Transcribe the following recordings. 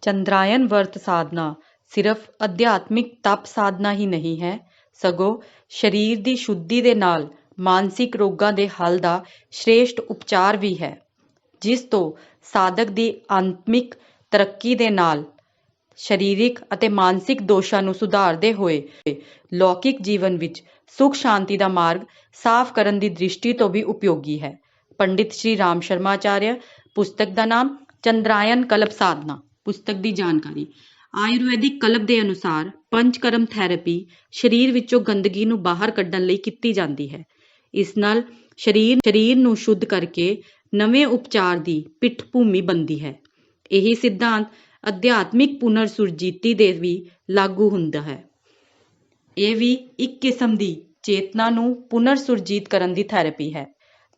ਚੰਦਰਾਯਨ ਵਰਤ ਸਾਧਨਾ ਸਿਰਫ ਅਧਿਆਤਮਿਕ ਤਪ ਸਾਧਨਾ ਹੀ ਨਹੀਂ ਹੈ, ਸਗੋਂ ਸਰੀਰ ਦੀ ਸ਼ੁੱਧੀ ਦੇ ਨਾਲ ਮਾਨਸਿਕ ਰੋਗਾਂ ਦੇ ਹੱਲ ਦਾ ਸ਼੍ਰੇਸ਼ਠ ਉਪਚਾਰ ਵੀ ਹੈ, ਜਿਸ ਤੋਂ ਸਾਧਕ ਦੀ ਆਤਮਿਕ ਤਰੱਕੀ ਦੇ ਨਾਲ ਸਰੀਰਿਕ ਅਤੇ ਮਾਨਸਿਕ ਦੋਸ਼ਾਂ ਨੂੰ ਸੁਧਾਰਦੇ ਹੋਏ ਲੌਕਿਕ ਜੀਵਨ ਵਿੱਚ ਸੁਖ ਸ਼ਾਂਤੀ ਦਾ ਮਾਰਗ ਸਾਫ਼ ਕਰਨ ਦੀ ਦ੍ਰਿਸ਼ਟੀ ਤੋਂ ਵੀ ਉਪਯੋਗੀ ਹੈ। ਪੰਡਿਤ ਸ਼੍ਰੀ ਰਾਮ ਸ਼ਰਮਾਚਾਰਿਆ। ਪੁਸਤਕ ਦਾ ਨਾਮ ਚੰਦਰਾਯਨ ਕਲਪ ਸਾਧਨਾ। ਪੁਸਤਕ ਦੀ ਜਾਣਕਾਰੀ। ਆਯੁਰਵੈਦਿਕ ਕਲਪ ਦੇ ਅਨੁਸਾਰ ਪੰਚਕਰਮ ਥੈਰੇਪੀ ਸਰੀਰ ਵਿੱਚੋਂ ਗੰਦਗੀ ਨੂੰ ਬਾਹਰ ਕੱਢਣ ਲਈ ਕੀਤੀ ਜਾਂਦੀ ਹੈ। ਇਸ ਨਾਲ ਸਰੀਰ ਨੂੰ ਸ਼ੁੱਧ ਕਰਕੇ ਨਵੇਂ ਉਪਚਾਰ ਦੀ ਪਿੱਠ ਭੂਮੀ ਬਣਦੀ ਹੈ। ਇਹੀ ਸਿਧਾਂਤ ਅਧਿਆਤਮਿਕ ਪੁਨਰ ਸੁਰਜੀਤੀ ਦੇ ਵੀ ਲਾਗੂ ਹੁੰਦਾ ਹੈ। ਇਹ ਵੀ ਇੱਕ ਕਿਸਮ ਦੀ ਚੇਤਨਾ ਨੂੰ ਪੁਨਰ ਸੁਰਜੀਤ ਕਰਨ ਦੀ ਥੈਰੇਪੀ ਹੈ।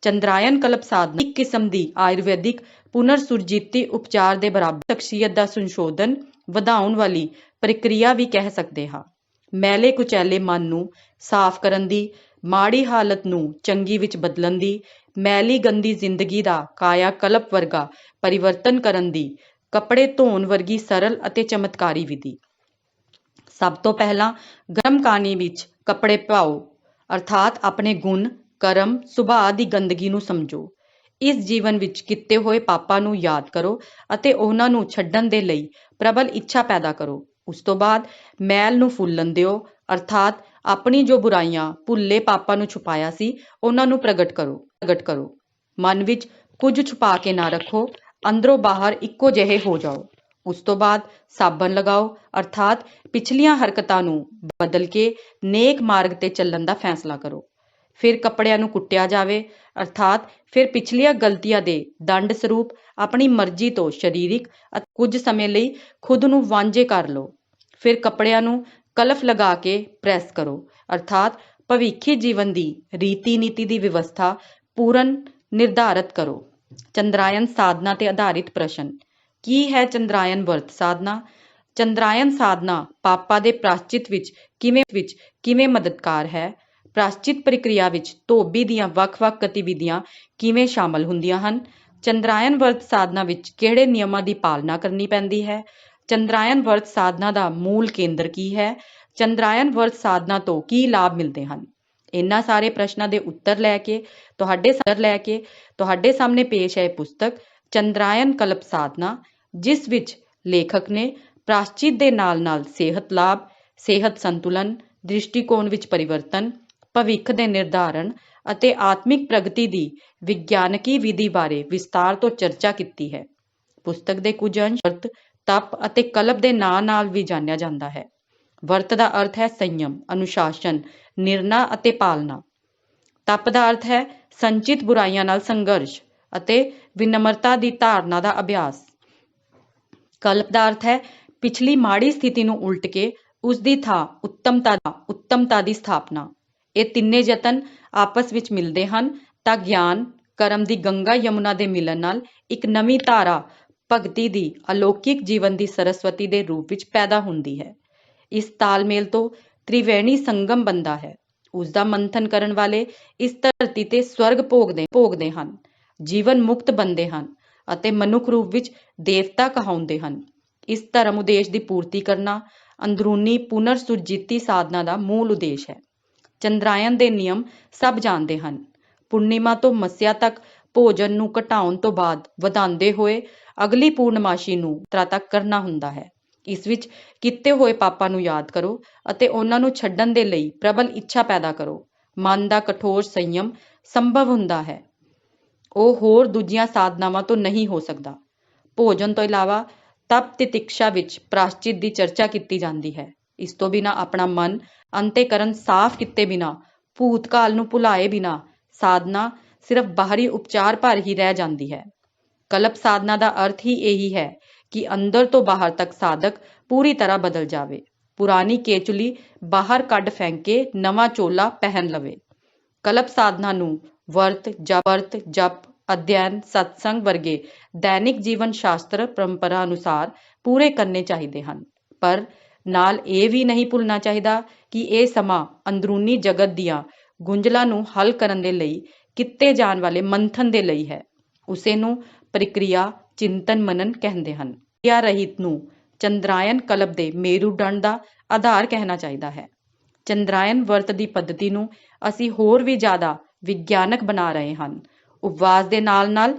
ਚੰਦਰਾਯਨ ਕਲਪ ਸਾਧਨਾ ਇੱਕ ਕਿਸਮ ਦੀ ਆਯੁਰਵੈਦਿਕ ਪੁਨਰ ਸੁਰਜੀਤੀ ਉਪਚਾਰ ਦੇ ਬਰਾਬਰ ਸ਼ਖਸੀਅਤ ਦਾ ਸੰਸ਼ੋਧਨ ਵਧਾਉਣ ਵਾਲੀ ਪ੍ਰਕਿਰਿਆ ਵੀ ਕਹਿ ਸਕਦੇ ਹਾਂ। ਮੈਲੇ ਕੁਚੈਲੇ ਮਨ ਨੂੰ ਸਾਫ਼ ਕਰਨ ਦੀ, ਮਾੜੀ ਹਾਲਤ ਨੂੰ ਚੰਗੀ ਵਿੱਚ ਬਦਲਣ ਦੀ, ਮੈਲੀ ਗੰਦੀ ਜ਼ਿੰਦਗੀ ਦਾ ਕਾਇਆ ਕਲਪ ਵਰਗਾ ਪਰਿਵਰਤਨ ਕਰਨ ਦੀ, ਕੱਪੜੇ ਧੋਣ ਵਰਗੀ ਸਰਲ ਅਤੇ ਚਮਤਕਾਰੀ ਵਿਧੀ। ਸਭ ਤੋਂ ਪਹਿਲਾਂ ਗਰਮ ਪਾਣੀ ਵਿੱਚ ਕੱਪੜੇ ਪਾਓ, ਅਰਥਾਤ ਆਪਣੇ ਗੁਣ, ਕਰਮ, ਸੁਭਾਅ ਦੀ ਗੰਦਗੀ ਨੂੰ ਸਮਝੋ। ਇਸ ਜੀਵਨ ਵਿੱਚ ਕੀਤੇ ਹੋਏ ਪਾਪਾਂ ਨੂੰ ਯਾਦ ਕਰੋ ਅਤੇ ਉਹਨਾਂ ਨੂੰ ਛੱਡਣ ਦੇ ਲਈ ਪ੍ਰਬਲ ਇੱਛਾ ਪੈਦਾ ਕਰੋ। ਉਸ ਤੋਂ ਬਾਅਦ ਮੈਲ ਨੂੰ ਫੁੱਲਣ ਦਿਓ, ਅਰਥਾਤ ਆਪਣੀ ਜੋ ਬੁਰਾਈਆਂ, ਭੁੱਲੇ ਪਾਪਾਂ ਨੂੰ ਛੁਪਾਇਆ ਸੀ, ਉਹਨਾਂ ਨੂੰ ਪ੍ਰਗਟ ਕਰੋ। ਮਨ ਵਿੱਚ ਕੁਝ ਛੁਪਾ ਕੇ ਨਾ ਰੱਖੋ, ਅੰਦਰੋਂ ਬਾਹਰ ਇੱਕੋ ਜਿਹੇ ਹੋ ਜਾਓ। ਉਸ ਤੋਂ ਬਾਅਦ ਸਾਬਣ ਲਗਾਓ, ਅਰਥਾਤ ਪਿਛਲੀਆਂ ਹਰਕਤਾਂ ਨੂੰ ਬਦਲ ਕੇ ਨੇਕ ਮਾਰਗ ਤੇ ਚੱਲਣ ਦਾ ਫੈਸਲਾ ਕਰੋ। ਫਿਰ ਕੱਪੜਿਆਂ ਨੂੰ ਕੁੱਟਿਆ ਜਾਵੇ, ਅਰਥਾਤ ਫਿਰ ਪਿਛਲੀਆਂ ਗਲਤੀਆਂ ਦੇ ਦੰਡ ਸਰੂਪ ਆਪਣੀ ਮਰਜ਼ੀ ਤੋਂ ਸਰੀਰਿਕ ਅਤੇ ਕੁਝ ਸਮੇਂ ਲਈ ਖੁਦ ਨੂੰ ਵਾਂਝੇ ਕਰ ਲਓ। ਫਿਰ ਕੱਪੜਿਆਂ ਨੂੰ ਕਲਫ ਲਗਾ ਕੇ ਪ੍ਰੈਸ ਕਰੋ, ਅਰਥਾਤ ਭਵਿੱਖੀ ਜੀਵਨ ਦੀ ਰੀਤੀ ਨੀਤੀ ਦੀ ਵਿਵਸਥਾ ਪੂਰਨ ਨਿਰਧਾਰਤ ਕਰੋ। ਚੰਦਰਾਯਨ ਸਾਧਨਾ ਤੇ ਆਧਾਰਿਤ ਪ੍ਰਸ਼ਨ। ਕੀ ਹੈ ਚੰਦਰਾਯਨ ਵਰਤ ਸਾਧਨਾ? ਚੰਦਰਾਯਨ ਸਾਧਨਾ ਪਾਪਾਂ ਦੇ ਪ੍ਰਾਸ਼ਚਿਤ ਵਿੱਚ ਕਿਵੇਂ ਮਦਦਗਾਰ ਹੈ? ਪ੍ਰਾਸ਼ਚਿਤ ਪ੍ਰਕਿਰਿਆ ਵਿੱਚ ਧੋਬੀ ਦੀਆਂ ਵੱਖ-ਵੱਖ ਗਤੀਵਿਧੀਆਂ ਕਿਵੇਂ ਸ਼ਾਮਲ ਹੁੰਦੀਆਂ ਹਨ? ਚੰਦਰਾਯਨ ਵਰਤ ਸਾਧਨਾ ਵਿੱਚ ਕਿਹੜੇ ਨਿਯਮਾਂ ਦੀ ਪਾਲਣਾ ਕਰਨੀ ਪੈਂਦੀ ਹੈ? ਚੰਦਰਾਯਨ ਵਰਤ ਸਾਧਨਾ ਦਾ ਮੂਲ ਕੇਂਦਰ ਕੀ ਹੈ? ਚੰਦਰਾਯਨ ਵਰਤ ਸਾਧਨਾ ਤੋਂ ਕੀ ਲਾਭ ਮਿਲਦੇ ਹਨ? ਇਹਨਾਂ ਸਾਰੇ ਪ੍ਰਸ਼ਨਾਂ ਦੇ ਉੱਤਰ ਲੈ ਕੇ ਤੁਹਾਡੇ ਸਾਹਮਣੇ ਪੇਸ਼ ਹੈ ਪੁਸਤਕ ਚੰਦਰਾਯਨ ਕਲਪ ਸਾਧਨਾ, ਜਿਸ ਵਿੱਚ ਲੇਖਕ ਨੇ ਪ੍ਰਾਸ਼ਚਿਤ ਦੇ ਨਾਲ-ਨਾਲ ਸਿਹਤ ਲਾਭ, ਸਿਹਤ ਸੰਤੁਲਨ, ਦ੍ਰਿਸ਼ਟੀਕੋਣ ਵਿੱਚ ਪਰਿਵਰਤਨ, ਭਵਿੱਖ ਦੇ ਨਿਰਧਾਰਨ ਅਤੇ ਆਤਮਿਕ ਪ੍ਰਗਤੀ ਦੀ ਵਿਗਿਆਨਕੀ ਵਿਧੀ ਬਾਰੇ ਵਿਸਤਾਰ ਤੋਂ ਚਰਚਾ ਕੀਤੀ ਹੈ। ਪੁਸਤਕ ਦੇ ਕੁਝ ਅੰਸ਼ ਵਰਤ, ਤਪ ਅਤੇ ਕਲਪ ਦੇ ਨਾਂ ਨਾਲ ਵੀ ਜਾਣਿਆ ਜਾਂਦਾ ਹੈ। ਵਰਤ ਦਾ ਅਰਥ ਹੈ ਸੰਯਮ, ਅਨੁਸ਼ਾਸਨ, ਨਿਰਣਾ ਅਤੇ ਪਾਲਣਾ। ਤਪ ਦਾ ਅਰਥ ਹੈ ਸੰਚਿਤ ਬੁਰਾਈਆਂ ਨਾਲ ਸੰਘਰਸ਼ ਅਤੇ ਵਿਨਮਰਤਾ ਦੀ ਧਾਰਨਾ ਦਾ ਅਭਿਆਸ। ਕਲਪ ਦਾ ਅਰਥ ਹੈ ਪਿਛਲੀ ਮਾੜੀ ਸਥਿਤੀ ਨੂੰ ਉਲਟ ਕੇ ਉਸ ਦੀ ਥਾਂ ਉੱਤਮਤਾ ਦੀ ਸਥਾਪਨਾ। ਇਹ ਤਿੰਨੇ ਯਤਨ ਆਪਸ ਵਿੱਚ ਮਿਲਦੇ ਹਨ ਤਾਂ ਗਿਆਨ, ਕਰਮ ਦੀ ਗੰਗਾ ਯਮੁਨਾ ਦੇ ਮਿਲਣ ਨਾਲ ਇੱਕ ਨਵੀਂ ਧਾਰਾ ਭਗਤੀ ਦੀ ਅਲੌਕਿਕ ਜੀਵਨ ਦੀ ਸਰਸਵਤੀ ਦੇ ਰੂਪ ਵਿੱਚ ਪੈਦਾ ਹੁੰਦੀ ਹੈ। ਇਸ ਤਾਲਮੇਲ ਤੋਂ ਤ੍ਰਿਵੇਣੀ ਸੰਗਮ ਬਣਦਾ ਹੈ। ਉਸ ਦਾ ਮੰਥਨ ਕਰਨ ਵਾਲੇ ਇਸ ਧਰਤੀ ਤੇ ਸਵਰਗ ਭੋਗਦੇ ਹਨ, ਜੀਵਨ ਮੁਕਤ ਬਣਦੇ ਹਨ ਅਤੇ ਮਨੁੱਖ ਰੂਪ ਵਿੱਚ ਦੇਵਤਾ ਕਹਾਉਂਦੇ ਹਨ। ਇਸ ਧਰਮ ਉਦੇਸ਼ ਦੀ ਪੂਰਤੀ ਕਰਨਾ ਅੰਦਰੂਨੀ ਪੁਨਰ ਸੁਰਜੀਤੀ ਸਾਧਨਾ ਦਾ ਮੂਲ ਉਦੇਸ਼ ਹੈ। ਚੰਦਰਾਯਨ ਦੇ ਨਿਯਮ ਸਭ ਜਾਣਦੇ ਹਨ। ਪੂਰਨਿਮਾ ਤੋਂ ਮੱਸਿਆ ਤੱਕ ਭੋਜਨ ਨੂੰ ਘਟਾਉਣ ਤੋਂ ਬਾਅਦ ਵਧਾਉਂਦੇ ਹੋਏ ਅਗਲੀ ਪੂਰਨਮਾਸ਼ੀ ਨੂੰ ਮਾਤਰਾ ਤੱਕ ਕਰਨਾ ਹੁੰਦਾ ਹੈ। ਇਸ ਵਿੱਚ ਕੀਤੇ ਹੋਏ ਪਾਪਾਂ ਨੂੰ ਯਾਦ ਕਰੋ ਅਤੇ ਉਹਨਾਂ ਨੂੰ ਛੱਡਣ ਦੇ ਲਈ ਪ੍ਰਬਲ ਇੱਛਾ ਪੈਦਾ ਕਰੋ। ਮਨ ਦਾ ਕਠੋਰ ਸੰਯਮ ਸੰਭਵ ਹੁੰਦਾ ਹੈ, ਉਹ ਹੋਰ ਦੂਜੀਆਂ ਸਾਧਨਾਵਾਂ ਤੋਂ ਨਹੀਂ ਹੋ ਸਕਦਾ। ਭੋਜਨ ਤੋਂ ਇਲਾਵਾ ਤਪ ਤਿਤਿਕਸ਼ਾ ਵਿੱਚ ਪ੍ਰਾਸ਼ਚਿਤ ਦੀ ਚਰਚਾ ਕੀਤੀ ਜਾਂਦੀ ਹੈ। ਇਸ ਤੋਂ ਬਿਨਾਂ ਆਪਣਾ ਮਨ ਅੰਤःਕਰਨ ਸਾਫ਼ ਕੀਤੇ ਬਿਨਾਂ, ਭੂਤਕਾਲ ਨੂੰ ਭੁਲਾਏ ਬਿਨਾਂ ਸਾਧਨਾ ਸਿਰਫ ਬਾਹਰੀ ਉਪਚਾਰ ਭਰ ਹੀ ਰਹਿ ਜਾਂਦੀ ਹੈ। ਕਲਪ ਸਾਧਨਾ ਦਾ ਅਰਥ ਹੀ ਇਹੀ ਹੈ ਕਿ ਅੰਦਰ ਤੋਂ ਬਾਹਰ ਤੱਕ ਸਾਧਕ ਪੂਰੀ ਤਰ੍ਹਾਂ ਬਦਲ ਜਾਵੇ, ਪੁਰਾਣੀ ਕੇਚੁਲੀ ਬਾਹਰ ਕੱਢ ਫੈਂਕ ਕੇ ਨਵਾਂ ਚੋਲਾ ਪਹਿਨ ਲਵੇ। ਕਲਪ ਸਾਧਨਾ ਨੂੰ ਵਰਤ, ਜਪ, ਅਧਿਐਨ, ਸਤਸੰਗ ਵਰਗੇ ਦੈਨਿਕ ਜੀਵਨ ਸ਼ਾਸਤਰ ਪਰੰਪਰਾ ਅਨੁਸਾਰ ਪੂਰੇ ਕਰਨੇ ਚਾਹੀਦੇ ਹਨ, ਪਰ ਨਾਲ ਇਹ ਵੀ ਨਹੀਂ ਭੁੱਲਣਾ ਚਾਹੀਦਾ ਕਿ ਇਹ ਸਮਾਂ ਅੰਦਰੂਨੀ ਜਗਤ ਦੀਆਂ ਗੁੰਝਲਾਂ ਨੂੰ ਹੱਲ ਕਰਨ ਦੇ ਲਈ ਕੀਤੇ ਜਾਣ ਵਾਲੇ ਮੰਥਨ ਦੇ ਲਈ ਹੈ। ਉਸੇ ਨੂੰ ਪ੍ਰਕਿਰਿਆ ਚਿੰਤਨ ਮਨਨ ਕਹਿੰਦੇ ਹਨ। ਕਿਰਿਆ ਰਹਿਤ ਨੂੰ ਚੰਦਰਾਇਨ ਕਲਪ ਦੇ ਮੇਰੂਦੰਡ ਦਾ ਆਧਾਰ ਕਹਿਣਾ ਚਾਹੀਦਾ ਹੈ। ਚੰਦਰਾਇਨ ਵਰਤ ਦੀ ਪੱਧਤੀ ਨੂੰ ਅਸੀਂ ਹੋਰ ਵੀ ਜ਼ਿਆਦਾ ਵਿਗਿਆਨਕ ਬਣਾ ਰਹੇ ਹਨ। ਉਪਵਾਸ ਦੇ ਨਾਲ ਨਾਲ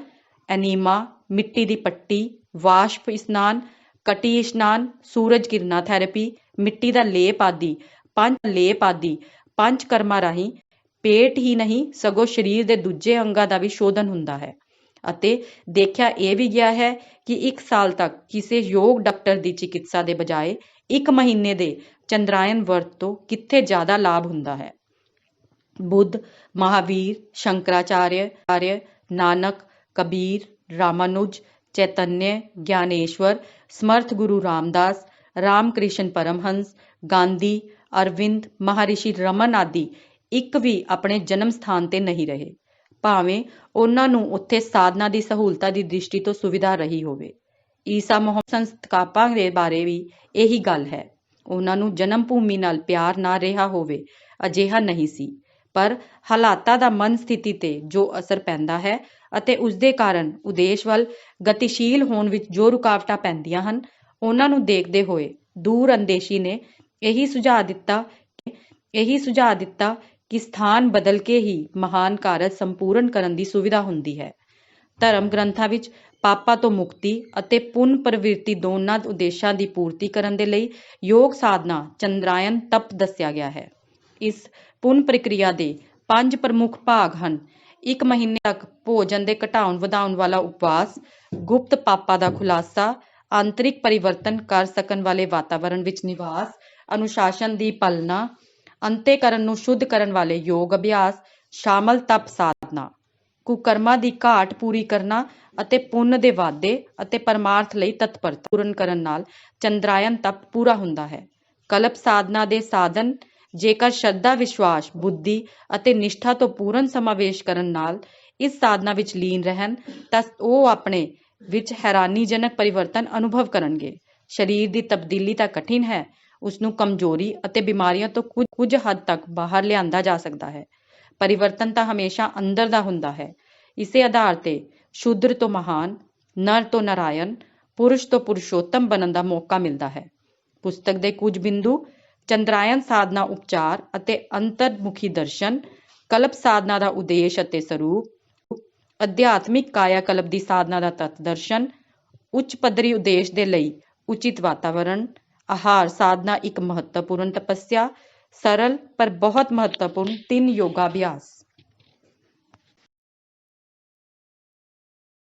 ਐਨੀਮਾ, ਮਿੱਟੀ ਦੀ ਪੱਟੀ, ਵਾਸ਼ਪ ਇਸ਼ਨਾਨ, ਕਟੀ ਇਸ਼ਨਾਨ, ਸੂਰਜ ਕਿਰਨਾਂ ਥੈਰੇਪੀ, ਮਿੱਟੀ ਦਾ ਲੇਪ ਆਦਿ ਪੰਜ ਕਰਮਾਂ ਰਾਹੀਂ ਪੇਟ ਹੀ ਨਹੀਂ ਸਗੋਂ ਸਰੀਰ ਦੇ ਦੂਜੇ ਅੰਗਾਂ ਦਾ ਵੀ ਸ਼ੋਧਨ ਹੁੰਦਾ ਹੈ ਅਤੇ ਦੇਖਿਆ ਇਹ ਵੀ ਗਿਆ ਹੈ ਕਿ 1 ਸਾਲ ਤੱਕ ਕਿਸੇ ਯੋਗ ਡਾਕਟਰ ਦੀ ਚਿਕਿਤਸਾ ਦੇ ਬਜਾਏ 1 ਮਹੀਨੇ ਦੇ ਚੰਦਰਾਇਨ ਵਰਤ ਤੋਂ ਕਿੱਥੇ ਜ਼ਿਆਦਾ ਲਾਭ ਹੁੰਦਾ ਹੈ। ਬੁੱਧ, ਮਹਾਵੀਰ, ਸ਼ੰਕਰਾਚਾर्य, ਨਾਨਕ, ਕਬੀਰ, ਰਾਮਾਨੁਜ, ਚੈਤन्य, ਗਿਆਨੇਸ਼ਵਰ, ਸਮਰਥ ਗੁਰੂ ਰਾਮਦਾਸ, ਰਾਮਕ੍ਰਿਸ਼ਨ ਪਰਮਹੰਸ, ਗਾਂਧੀ, ਅਰਵਿੰਦ, ਮਹਾਰਿਸ਼ੀ ਰਮਨ ਆਦਿ ਇੱਕ ਵੀ ਆਪਣੇ ਜਨਮ ਸਥਾਨ ਤੇ ਨਹੀਂ ਰਹੇ, ਭਾਵੇਂ ਉਹਨਾਂ ਨੂੰ ਉੱਥੇ ਸਾਧਨਾ ਦੀ ਸਹੂਲਤਾਂ ਦੀ ਦ੍ਰਿਸ਼ਟੀ ਤੋਂ ਸੁਵਿਧਾ ਰਹੀ ਹੋਵੇ। ਈਸਾ ਮੁਹੰਮਦ ਸੰਸਥਾਪਕਾਂ ਦੇ ਬਾਰੇ ਵੀ ਇਹੀ ਗੱਲ ਹੈ। ਉਹਨਾਂ ਨੂੰ ਜਨਮ ਭੂਮੀ ਨਾਲ ਪਿਆਰ ਨਾ ਰਿਹਾ ਹੋਵੇ, ਅਜਿਹਾ ਨਹੀਂ ਸੀ, ਪਰ ਹਾਲਾਤਾਂ ਦਾ ਮਨ ਸਥਿਤੀ ਤੇ ਜੋ ਅਸਰ ਪੈਂਦਾ ਹੈ ਅਤੇ ਉਸਦੇ ਕਾਰਨ ਉਦੇਸ਼ ਵੱਲ ਗਤੀਸ਼ੀਲ ਹੋਣ ਵਿੱਚ ਜੋ ਰੁਕਾਵਟਾਂ ਪੈਂਦੀਆਂ ਹਨ, ਉਹਨਾਂ ਨੂੰ ਦੇਖਦੇ ਹੋਏ ਦੂਰ ਅੰਦੇਸ਼ੀ ਨੇ ਇਹੀ ਸੁਝਾਅ ਦਿੱਤਾ ਕਿ ਸਥਾਨ ਬਦਲ ਕੇ ਹੀ ਮਹਾਨ ਕਾਰਜ ਸੰਪੂਰਨ ਕਰਨ ਦੀ ਸੁਵਿਧਾ ਹੁੰਦੀ ਹੈ। ਧਰਮ ਗ੍ਰੰਥਾਂ ਵਿੱਚ ਪਾਪਾਂ ਤੋਂ ਮੁਕਤੀ ਅਤੇ ਪੁੰਨ ਪ੍ਰਵਿਰਤੀ ਦੋਨਾਂ ਉਦੇਸ਼ਾਂ ਦੀ ਪੂਰਤੀ ਕਰਨ ਦੇ ਲਈ ਯੋਗ ਸਾਧਨਾ ਚੰਦਰਾਇਨ ਤਪ ਦੱਸਿਆ ਗਿਆ ਹੈ। ਇਸ ਪੁੰਨ ਪ੍ਰਕਿਰਿਆ ਦੇ 5 ਪ੍ਰਮੁੱਖ ਭਾਗ ਹਨ। 1 ਮਹੀਨੇ ਤੱਕ ਭੋਜਨ ਦੇ ਘਟਾਉਣ ਵਧਾਉਣ ਵਾਲਾ ਉਪਵਾਸ, ਗੁਪਤ ਪਾਪਾਂ ਦਾ ਖੁਲਾਸਾ, ਆਂਤਰਿਕ ਪਰਿਵਰਤਨ ਕਰ ਸਕਣ ਵਾਲੇ ਵਾਤਾਵਰਣ ਵਿੱਚ ਨਿਵਾਸ, ਅਨੁਸ਼ਾਸਨ ਦੀ ਪਾਲਣਾ, ਅੰਤੇਕਰਨ ਨੂੰ ਸ਼ੁੱਧ ਕਰਨ ਵਾਲੇ ਯੋਗ ਅਭਿਆਸ, ਸ਼ਾਮਲ ਤਪ ਸਾਧਨਾ, ਕੁਕਰਮਾਂ ਦੀ ਘਾਟ ਪੂਰੀ ਕਰਨਾ ਅਤੇ ਪੁੰਨ ਦੇ ਵਾਧੇ ਅਤੇ ਪਰਮਾਰਥ ਲਈ ਤਤਪਰਤਾ ਪੂਰਨ ਕਰਨ ਨਾਲ ਚੰਦਰਾਇਨ ਤਪ ਪੂਰਾ ਹੁੰਦਾ ਹੈ। ਕਲਪ ਸਾਧਨਾ ਦੇ ਸਾਧਨ ਜੇਕਰ ਸ਼ਰਧਾ, ਵਿਸ਼ਵਾਸ, ਬੁੱਧੀ ਅਤੇ ਨਿਸ਼ਠਾ ਤੋਂ ਪੂਰਨ ਸਮਾਵੇਸ਼ ਕਰਨ ਨਾਲ ਇਸ ਸਾਧਨਾ ਵਿੱਚ ਲੀਨ ਰਹਿਣ ਤਾਂ ਉਹ ਆਪਣੇ ਵਿੱਚ ਹੈਰਾਨੀਜਨਕ ਪਰਿਵਰਤਨ ਅਨੁਭਵ ਕਰਨਗੇ। ਸਰੀਰ ਦੀ ਤਬਦੀਲੀ ਤਾਂ ਕਠਿਨ ਹੈ, ਉਸਨੂੰ ਕਮਜ਼ੋਰੀ ਅਤੇ ਬਿਮਾਰੀਆਂ ਤੋਂ ਕੁਝ ਹੱਦ ਤੱਕ ਬਾਹਰ ਲਿਆਂਦਾ ਜਾ ਸਕਦਾ ਹੈ। ਪਰਿਵਰਤਨ ਤਾਂ ਹਮੇਸ਼ਾ ਅੰਦਰ ਦਾ ਹੁੰਦਾ ਹੈ। ਇਸੇ ਆਧਾਰ ਤੇ ਸ਼ੂਦਰ ਤੋਂ ਮਹਾਨ, ਨਰ ਤੋਂ ਨਾਰਾਇਣ, ਪੁਰਸ਼ ਤੋਂ ਪੁਰਸ਼ੋਤਮ ਬਣਨ ਦਾ ਮੌਕਾ ਮਿਲਦਾ ਹੈ। ਪੁਸਤਕ ਦੇ ਕੁਝ ਬਿੰਦੂ: ਚੰਦਰਾਇਨ ਸਾਧਨਾ ਉਪਚਾਰ ਅਤੇ ਅੰਤਰਮੁਖੀ ਦਰਸ਼ਨ, ਕਲਪ ਸਾਧਨਾ ਦਾ ਉਦੇਸ਼ ਅਤੇ ਸਰੂਪ, ਅਧਿਆਤਮਿਕ ਕਾਇਆ ਕਲਪ ਦੀ ਸਾਧਨਾ ਦਾ ਤੱਤ ਦਰਸ਼ਨ, ਉੱਚ ਪੱਧਰੀ ਉਦੇਸ਼ ਦੇ ਲਈ ਉਚਿਤ ਵਾਤਾਵਰਣ, ਆਹਾਰ ਸਾਧਨਾ ਇੱਕ ਮਹੱਤਵਪੂਰਨ ਤਪੱਸਿਆ, ਸਰਲ ਪਰ ਬਹੁਤ ਮਹੱਤਵਪੂਰਨ 3 ਯੋਗਾ ਅਭਿਆਸ।